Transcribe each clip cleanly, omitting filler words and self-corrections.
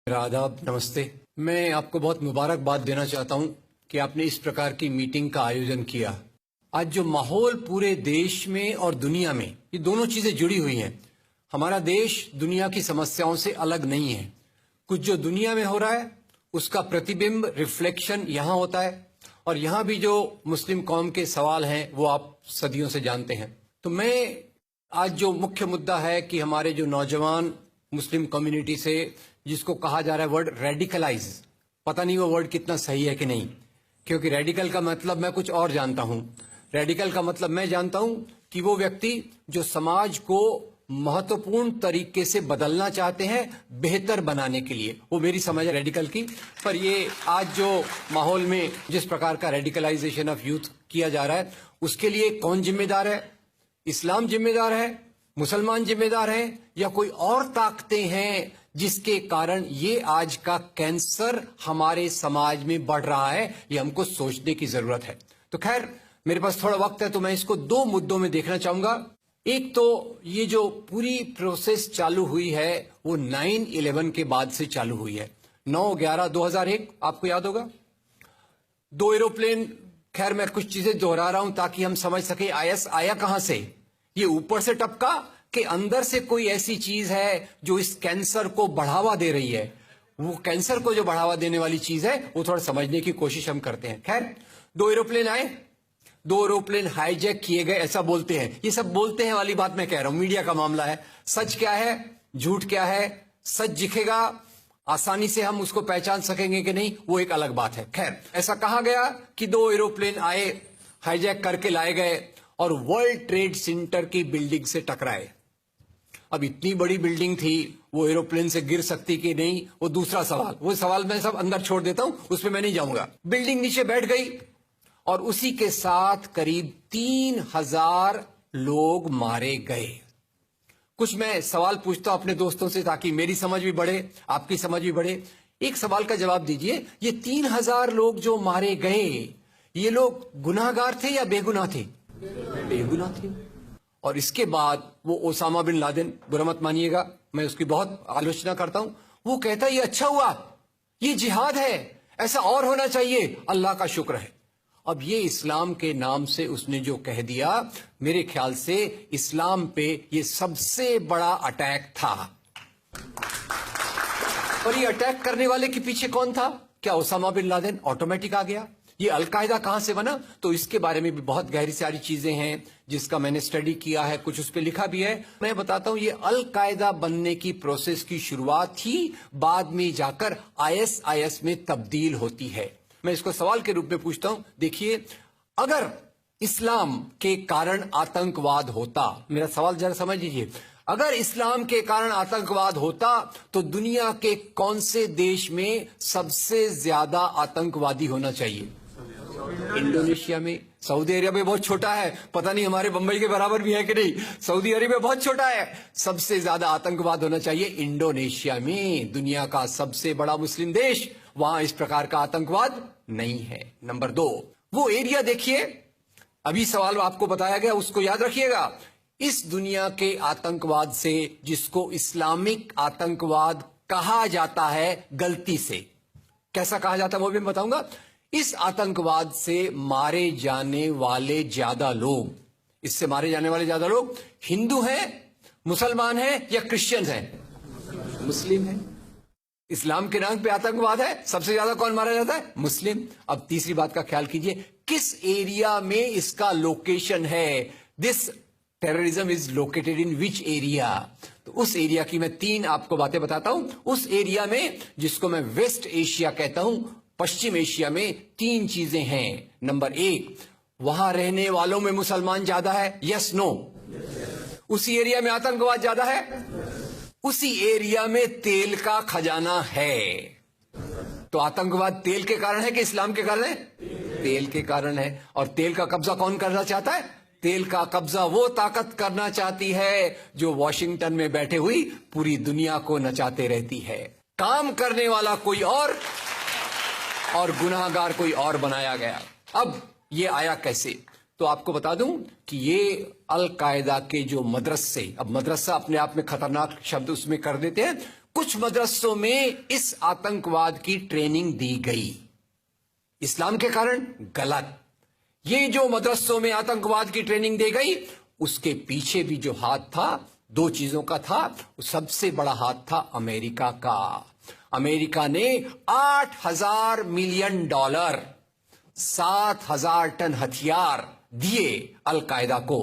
मेरा आदाब, नमस्ते। मैं आपको बहुत मुबारकबाद देना चाहता हूं कि आपने इस प्रकार की मीटिंग का आयोजन किया। आज जो माहौल पूरे देश में और दुनिया में, ये दोनों चीजें जुड़ी हुई हैं। हमारा देश दुनिया की समस्याओं से अलग नहीं है। कुछ जो दुनिया में हो रहा है उसका प्रतिबिंब, रिफ्लेक्शन यहाँ होता है, और यहाँ भी जो मुस्लिम कौम के सवाल हैं वो आप सदियों से जानते हैं। तो मैं आज जो मुख्य मुद्दा है कि हमारे जो नौजवान मुस्लिम कम्युनिटी से, जिसको कहा जा रहा है वर्ड रेडिकलाइज, पता नहीं वो वर्ड कितना सही है कि नहीं, क्योंकि रेडिकल का मतलब मैं कुछ और जानता हूं। रेडिकल का मतलब मैं जानता हूं कि वो व्यक्ति जो समाज को महत्वपूर्ण तरीके से बदलना चाहते हैं बेहतर बनाने के लिए, वो मेरी समझ है रेडिकल की। पर ये आज जो माहौल में जिस प्रकार का रेडिकलाइजेशन ऑफ यूथ किया जा रहा है, उसके लिए कौन जिम्मेदार है? इस्लाम जिम्मेदार है, मुसलमान जिम्मेदार हैं, या कोई और ताकतें हैं जिसके कारण ये आज का कैंसर हमारे समाज में बढ़ रहा है? ये हमको सोचने की जरूरत है। तो खैर, मेरे पास थोड़ा वक्त है तो मैं इसको दो मुद्दों में देखना चाहूंगा। एक तो ये जो पूरी प्रोसेस चालू हुई है वो 9/11 के बाद से चालू हुई है। 9/11/2001 आपको याद होगा, 2 एरोप्लेन। खैर, मैं कुछ चीजें दोहरा रहा हूं ताकि हम समझ सके आईएस आया कहां से। ये ऊपर से टपका कि अंदर से कोई ऐसी चीज है जो इस कैंसर को बढ़ावा दे रही है। वो कैंसर को जो बढ़ावा देने वाली चीज है वो थोड़ा समझने की कोशिश हम करते हैं। खैर, 2 एरोप्लेन आए, 2 एरोप्लेन हाईजैक किए गए, ऐसा बोलते हैं। ये सब बोलते हैं वाली बात मैं कह रहा हूं, मीडिया का मामला है। सच क्या है, झूठ क्या है, सच दिखेगा, आसानी से हम उसको पहचान सकेंगे कि नहीं, वो एक अलग बात है। खैर, ऐसा कहा गया कि 2 एरोप्लेन आए, हाईजैक करके लाए गए और वर्ल्ड ट्रेड सेंटर की बिल्डिंग से टकराए। अब इतनी बड़ी बिल्डिंग थी, वो एरोप्लेन से गिर सकती कि नहीं, वो दूसरा सवाल। वो सवाल मैं सब अंदर छोड़ देता हूं, उसमें मैं नहीं जाऊंगा। बिल्डिंग नीचे बैठ गई और उसी के साथ करीब 3000 लोग मारे गए। कुछ मैं सवाल पूछता हूं अपने दोस्तों से ताकि मेरी समझ भी बढ़े, आपकी समझ भी बढ़े। एक सवाल का जवाब दीजिए, ये 3000 लोग जो मारे गए, ये लोग गुनाहगार थे या बेगुनाह थे? बेगुनाह थे। और इसके बाद वो ओसामा बिन लादेन, बुरा मत मानिएगा, मैं उसकी बहुत आलोचना करता हूं, वो कहता है ये अच्छा हुआ, ये जिहाद है, ऐसा और होना चाहिए, अल्लाह का शुक्र है। अब ये इस्लाम के नाम से उसने जो कह दिया, मेरे ख्याल से इस्लाम पे ये सबसे बड़ा अटैक था। और ये अटैक करने वाले के पीछे कौन था? क्या ओसामा बिन लादेन ऑटोमेटिक आ गया? ये अलकायदा कहां से बना? तो इसके बारे में भी बहुत गहरी सारी चीजें हैं जिसका मैंने स्टडी किया है, कुछ उस पर लिखा भी है। मैं बताता हूं, ये अलकायदा बनने की प्रोसेस की शुरुआत ही बाद में जाकर आईएसआईएस में तब्दील होती है। मैं इसको सवाल के रूप में पूछता हूं, देखिए, अगर इस्लाम के कारण आतंकवाद होता, मेरा सवाल जरा समझ लीजिए, अगर इस्लाम के कारण आतंकवाद होता तो दुनिया के कौन से देश में सबसे ज्यादा आतंकवादी होना चाहिए? इंडोनेशिया में। सऊदी अरेबिया बहुत छोटा है, पता नहीं हमारे बंबई के बराबर भी है कि नहीं। सऊदी अरेबिया बहुत छोटा है, सबसे ज्यादा आतंकवाद होना चाहिए इंडोनेशिया में, दुनिया का सबसे बड़ा मुस्लिम देश। वहां इस प्रकार का आतंकवाद नहीं है। नंबर 2, वो एरिया देखिए, अभी सवाल आपको बताया गया, उसको याद रखिएगा। इस दुनिया के आतंकवाद से, जिसको इस्लामिक आतंकवाद कहा जाता है गलती से, कैसा कहा जाता है वो भी मैं बताऊंगा। इस आतंकवाद से मारे जाने वाले ज्यादा लोग, इससे मारे जाने वाले ज्यादा लोग हिंदू हैं, मुसलमान हैं या क्रिश्चियन हैं? मुस्लिम हैं। इस्लाम के नाम पे आतंकवाद है, सबसे ज्यादा कौन मारा जाता है? मुस्लिम। अब तीसरी बात का ख्याल कीजिए, किस एरिया में इसका लोकेशन है? This terrorism is located in which area? तो उस एरिया की मैं 3 आपको बातें बताता हूं। उस एरिया में, जिसको मैं वेस्ट एशिया कहता हूं, पश्चिम एशिया में 3 चीजें हैं। नंबर 1, वहां रहने वालों में मुसलमान ज्यादा है, यस नो? उसी एरिया में आतंकवाद ज्यादा है, उसी एरिया में तेल का खजाना है। तो आतंकवाद तेल के कारण है कि इस्लाम के कारण है? तेल के कारण है। और तेल का कब्जा कौन करना चाहता है? तेल का कब्जा वो ताकत करना चाहती है जो वॉशिंगटन में बैठे हुई पूरी दुनिया को नचाते रहती है। काम करने वाला कोई और गुनाहगार कोई और बनाया गया। अब ये आया कैसे? तो आपको बता दूं कि ये अल कायदा के जो मदरसे, अब मदरसा अपने आप में खतरनाक शब्द उसमें कर देते हैं, कुछ मदरसों में इस आतंकवाद की ट्रेनिंग दी गई। इस्लाम के कारण गलत। ये जो मदरसों में आतंकवाद की ट्रेनिंग दी गई, उसके पीछे भी जो हाथ था, दो चीजों का था। सबसे बड़ा हाथ था अमेरिका का। अमेरिका ने $8,000 मिलियन, 7,000 टन हथियार दिए अलकायदा को।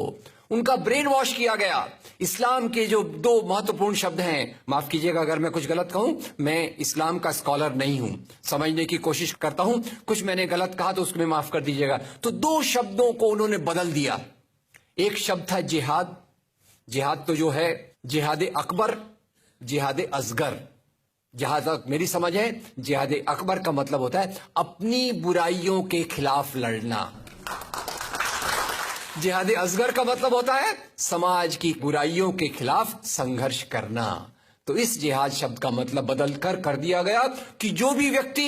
उनका ब्रेन वॉश किया गया। इस्लाम के जो दो महत्वपूर्ण शब्द हैं, माफ कीजिएगा अगर मैं कुछ गलत कहूं, मैं इस्लाम का स्कॉलर नहीं हूं, समझने की कोशिश करता हूं, कुछ मैंने गलत कहा तो उसको माफ कर दीजिएगा। तो दो शब्दों को उन्होंने बदल दिया। एक शब्द था जिहाद। जिहाद तो जो है जिहाद अकबर, जिहाद असगर। जहां तक मेरी समझ है, जिहाद अकबर का मतलब होता है अपनी बुराइयों के खिलाफ लड़ना। जिहाद असगर का मतलब होता है समाज की बुराइयों के खिलाफ संघर्ष करना। तो इस जिहाद शब्द का मतलब बदल कर दिया गया कि जो भी व्यक्ति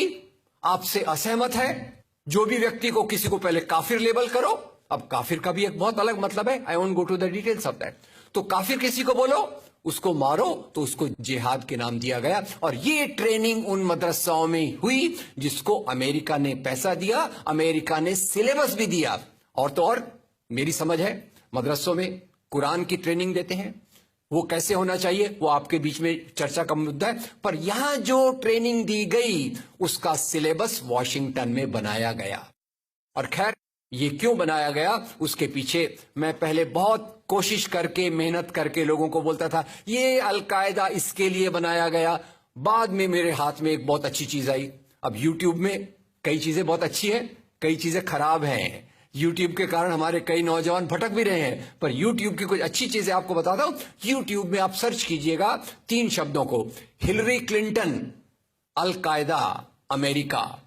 आपसे असहमत है, जो भी व्यक्ति को किसी को पहले काफिर लेबल करो। अब काफिर का भी एक बहुत अलग मतलब है, I won't go to the details of that. तो काफिर किसी को बोलो, उसको मारो, तो उसको जिहाद के नाम दिया गया। और ये ट्रेनिंग उन मदरसाओं में हुई जिसको अमेरिका ने पैसा दिया, अमेरिका ने सिलेबस भी दिया। और तो और मेरी समझ है, मदरसों में कुरान की ट्रेनिंग देते हैं। वो कैसे होना चाहिए वो आपके बीच में चर्चा का मुद्दा है, पर यहां जो ट्रेनिंग दी गई उसका सिलेबस वॉशिंगटन में बनाया गया। और खैर ये क्यों बनाया गया, उसके पीछे मैं पहले बहुत कोशिश करके, मेहनत करके लोगों को बोलता था ये अलकायदा इसके लिए बनाया गया। बाद में मेरे हाथ में एक बहुत अच्छी चीज आई। अब यूट्यूब में कई चीजें बहुत अच्छी है, कई चीजें खराब हैं। यूट्यूब के कारण हमारे कई नौजवान भटक भी रहे हैं, पर यूट्यूब की कुछ अच्छी चीजें आपको बताता हूं। यूट्यूब में आप सर्च कीजिएगा 3 शब्दों को, हिलरी क्लिंटन अलकायदा अमेरिका।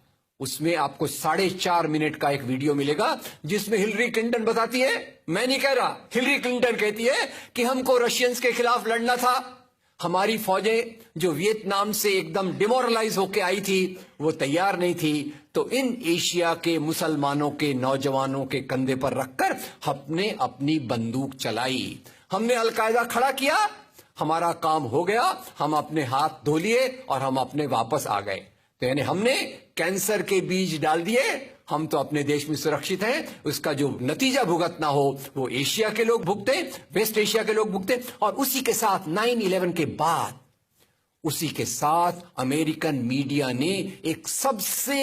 उसमें आपको 4.5 मिनट का एक वीडियो मिलेगा जिसमें हिलरी क्लिंटन बताती है, मैं नहीं कह रहा, हिलरी क्लिंटन कहती है कि हमको रशियंस के खिलाफ लड़ना था। हमारी फौजें जो वियतनाम से एकदम डिमोरलाइज होके आई थी वो तैयार नहीं थी, तो इन एशिया के मुसलमानों के नौजवानों के कंधे पर रखकर हमने अपनी बंदूक चलाई। हमने अलकायदा खड़ा किया, हमारा काम हो गया, हम अपने हाथ धो लिए और हम अपने वापस आ गए। तो यानी हमने कैंसर के बीज डाल दिए, हम तो अपने देश में सुरक्षित हैं। उसका जो नतीजा भुगतना हो वो एशिया के लोग भुगते, वेस्ट एशिया के लोग भुगते। और उसी के साथ 9/11 के बाद, उसी के साथ अमेरिकन मीडिया ने एक सबसे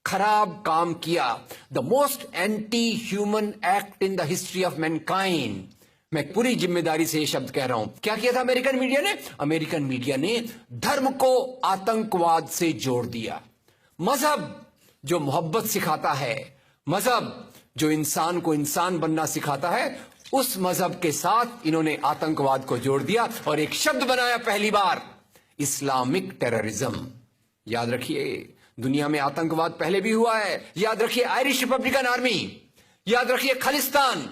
खराब काम किया, the most anti human act in the history of Mankind. मैं पूरी जिम्मेदारी से ये शब्द कह रहा हूं। क्या किया था अमेरिकन मीडिया ने? अमेरिकन मीडिया ने धर्म को आतंकवाद से जोड़ दिया। मजहब जो मोहब्बत सिखाता है, मजहब जो इंसान को इंसान बनना सिखाता है, उस मजहब के साथ इन्होंने आतंकवाद को जोड़ दिया और एक शब्द बनाया पहली बार, इस्लामिक टेररिज्म। याद रखिए, दुनिया में आतंकवाद पहले भी हुआ है। याद रखिए आयरिश रिपब्लिकन आर्मी, याद रखिए खालिस्तान,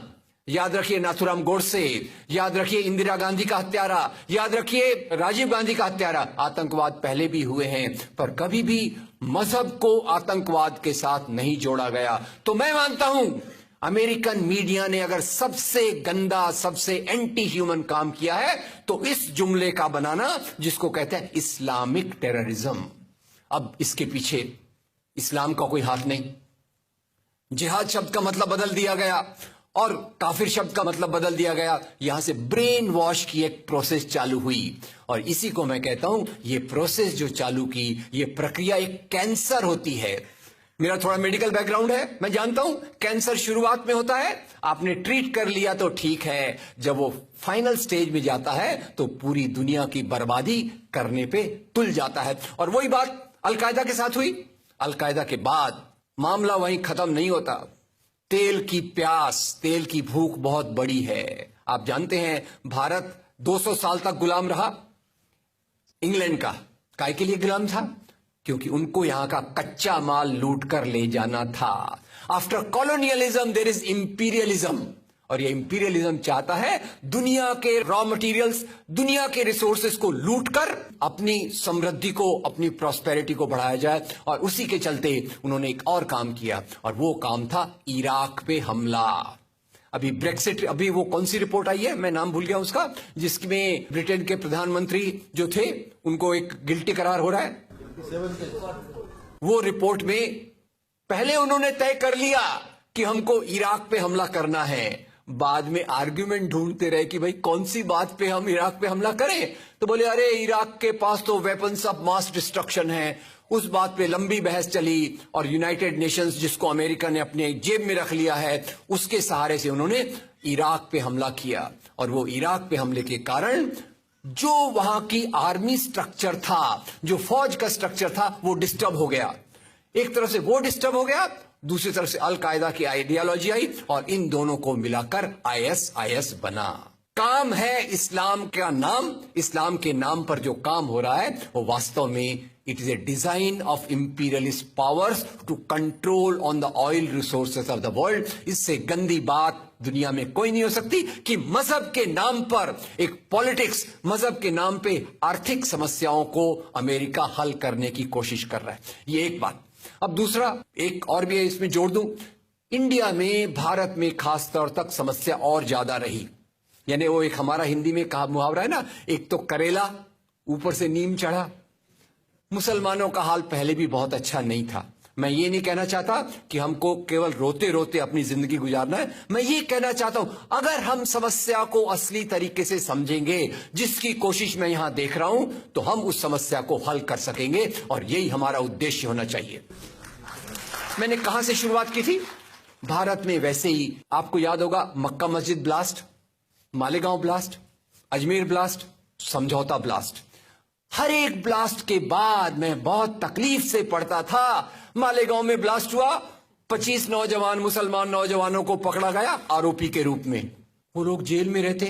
याद रखिए नाथुराम गोडसे, याद रखिए इंदिरा गांधी का हत्यारा, याद रखिए राजीव गांधी का हत्यारा। आतंकवाद पहले भी हुए हैं, पर कभी भी मजहब को आतंकवाद के साथ नहीं जोड़ा गया। तो मैं मानता हूं अमेरिकन मीडिया ने अगर सबसे गंदा, सबसे एंटी ह्यूमन काम किया है तो इस जुमले का बनाना जिसको कहते हैं इस्लामिक टेररिज्म। अब इसके पीछे इस्लाम का कोई हाथ नहीं। जिहाद शब्द का मतलब बदल दिया गया और काफिर शब्द का मतलब बदल दिया गया। यहां से ब्रेन वॉश की एक प्रोसेस चालू हुई और इसी को मैं कहता हूं, ये प्रोसेस जो चालू की, ये प्रक्रिया एक कैंसर होती है। मेरा थोड़ा मेडिकल बैकग्राउंड है, मैं जानता हूं कैंसर शुरुआत में होता है, आपने ट्रीट कर लिया तो ठीक है, जब वो फाइनल स्टेज में जाता है तो पूरी दुनिया की बर्बादी करने पे तुल जाता है। और वही बात अलकायदा के साथ हुई। अलकायदा के बाद मामला वहीं खत्म नहीं होता। तेल की प्यास, तेल की भूख बहुत बड़ी है। आप जानते हैं भारत 200 साल तक गुलाम रहा इंग्लैंड का। काय के लिए गुलाम था? क्योंकि उनको यहां का कच्चा माल लूट कर ले जाना था। After colonialism there is imperialism, और ये इंपीरियलिज्म चाहता है दुनिया के रॉ मटेरियल्स, दुनिया के रिसोर्सेस को लूटकर अपनी समृद्धि को, अपनी प्रॉस्पेरिटी को बढ़ाया जाए। और उसी के चलते उन्होंने एक और काम किया और वो काम था इराक पे हमला। अभी ब्रेक्सिट, अभी वो कौन सी रिपोर्ट आई है, मैं नाम भूल गया उसका, जिसमें ब्रिटेन के प्रधानमंत्री जो थे उनको एक गिल्टी करार हो रहा है। वो रिपोर्ट में पहले उन्होंने तय कर लिया कि हमको इराक पे हमला करना है, बाद में आर्ग्यूमेंट ढूंढते रहे कि भाई कौन सी बात पे हम इराक पे हमला करें, तो बोले अरे इराक के पास तो वेपन्स ऑफ मास डिस्ट्रक्शन है। उस बात पे लंबी बहस चली और यूनाइटेड नेशंस, जिसको अमेरिका ने अपने जेब में रख लिया है, उसके सहारे से उन्होंने इराक पे हमला किया। और वो इराक पे हमले के कारण जो वहां की आर्मी स्ट्रक्चर था, जो फौज का स्ट्रक्चर था, वो डिस्टर्ब हो गया। एक तरफ से वो डिस्टर्ब हो गया, दूसरी तरफ से अल कायदा की आइडियोलॉजी आई और इन दोनों को मिलाकर आईएसआईएस बना। काम है इस्लाम का नाम, इस्लाम के नाम पर जो काम हो रहा है वो वास्तव में it is a design of imperialist powers to control on the oil resources of the world. इससे गंदी बात दुनिया में कोई नहीं हो सकती कि मजहब के नाम पर एक पॉलिटिक्स, मजहब के नाम पे आर्थिक समस्याओं को अमेरिका हल करने की कोशिश कर रहा है। ये एक बात। अब दूसरा एक और भी इसमें जोड़ दूं, इंडिया में, भारत में खास तौर तक समस्या और ज्यादा रही। यानी वो एक हमारा हिंदी में कहा मुहावरा है ना, एक तो करेला ऊपर से नीम चढ़ा। मुसलमानों का हाल पहले भी बहुत अच्छा नहीं था। मैं ये नहीं कहना चाहता कि हमको केवल रोते रोते अपनी जिंदगी गुजारना है। मैं ये कहना चाहता हूं अगर हम समस्या को असली तरीके से समझेंगे, जिसकी कोशिश मैं यहां देख रहा हूं, तो हम उस समस्या को हल कर सकेंगे और यही हमारा उद्देश्य होना चाहिए। मैंने कहां से शुरुआत की थी? भारत में वैसे ही आपको याद होगा मक्का मस्जिद blast, Malegaon blast, Ajmer blast, समझौता ब्लास्ट। हर एक ब्लास्ट के बाद मैं बहुत तकलीफ से पढ़ता था, मालेगांव में ब्लास्ट हुआ, 25 नौजवान मुसलमान नौजवानों को पकड़ा गया आरोपी के रूप में। वो लोग जेल में रहते,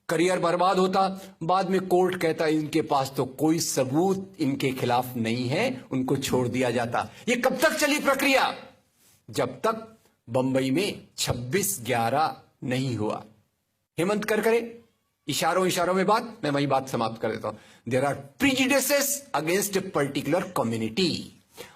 करियर बर्बाद होता, बाद में कोर्ट कहता इनके पास तो कोई सबूत इनके खिलाफ नहीं है, उनको छोड़ दिया जाता। ये कब तक चली प्रक्रिया? जब तक बंबई में 26/11 नहीं हुआ। हेमंत करकरे, इशारों इशारों में बात, मैं वही बात समाप्त कर देता हूं। There are prejudices against a particular community,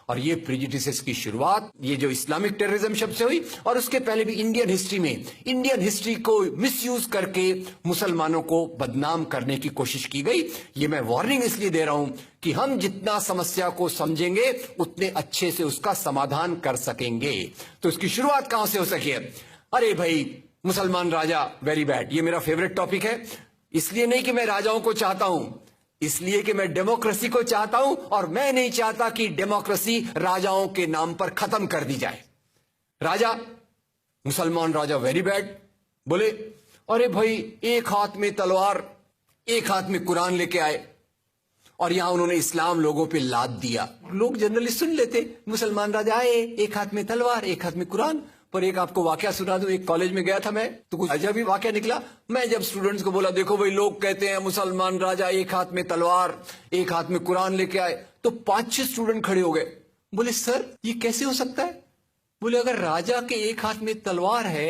और ये प्रिजुडिसेस की शुरुआत ये जो इस्लामिक टेररिज्म शब्द से हुई, और उसके पहले भी इंडियन हिस्ट्री में, इंडियन हिस्ट्री को मिसयूज करके मुसलमानों को बदनाम करने की कोशिश की गई। ये मैं वार्निंग इसलिए दे रहा हूं कि हम जितना समस्या को समझेंगे उतने अच्छे से उसका समाधान कर सकेंगे। तो इसकी शुरुआत कहां से हो सकी है? अरे भाई मुसलमान राजा वेरी बैड, ये मेरा फेवरेट टॉपिक है। इसलिए नहीं कि मैं राजाओं को चाहता हूं, इसलिए कि मैं डेमोक्रेसी को चाहता हूं, और मैं नहीं चाहता कि डेमोक्रेसी राजाओं के नाम पर खत्म कर दी जाए। राजा, मुसलमान राजा वेरी बैड, बोले अरे भाई एक हाथ में तलवार एक हाथ में कुरान लेके आए, और यहां उन्होंने इस्लाम लोगों पे लाद दिया। लोग जनरली सुन लेते, मुसलमान राजा आए, एक हाथ में तलवार एक हाथ में कुरान। पर एक आपको वाकया सुना दूं, एक कॉलेज में गया था मैं, तो कुछ अजब ही वाकया निकला। मैं जब स्टूडेंट्स को बोला देखो भाई लोग कहते हैं मुसलमान राजा एक हाथ में तलवार एक हाथ में कुरान लेके आए, तो 5-6 स्टूडेंट खड़े हो गए। बोले सर ये कैसे हो सकता है? बोले अगर राजा के एक हाथ में तलवार है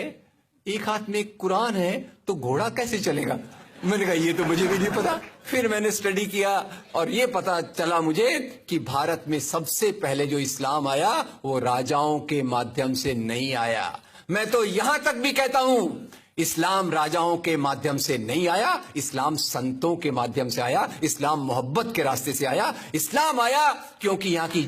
एक हाथ में कुरान है तो घोड़ा कैसे चलेगा? मैंने कहा ये तो मुझे भी नहीं पता। फिर मैंने स्टडी किया और ये पता चला मुझे कि भारत में सबसे पहले जो इस्लाम आया वो राजाओं के माध्यम से नहीं आया। मैं तो यहां तक भी कहता हूं इस्लाम राजाओं के माध्यम से नहीं आया, इस्लाम संतों के माध्यम से आया, इस्लाम मोहब्बत के रास्ते से आया। इस्लाम आया क्योंकि यहां की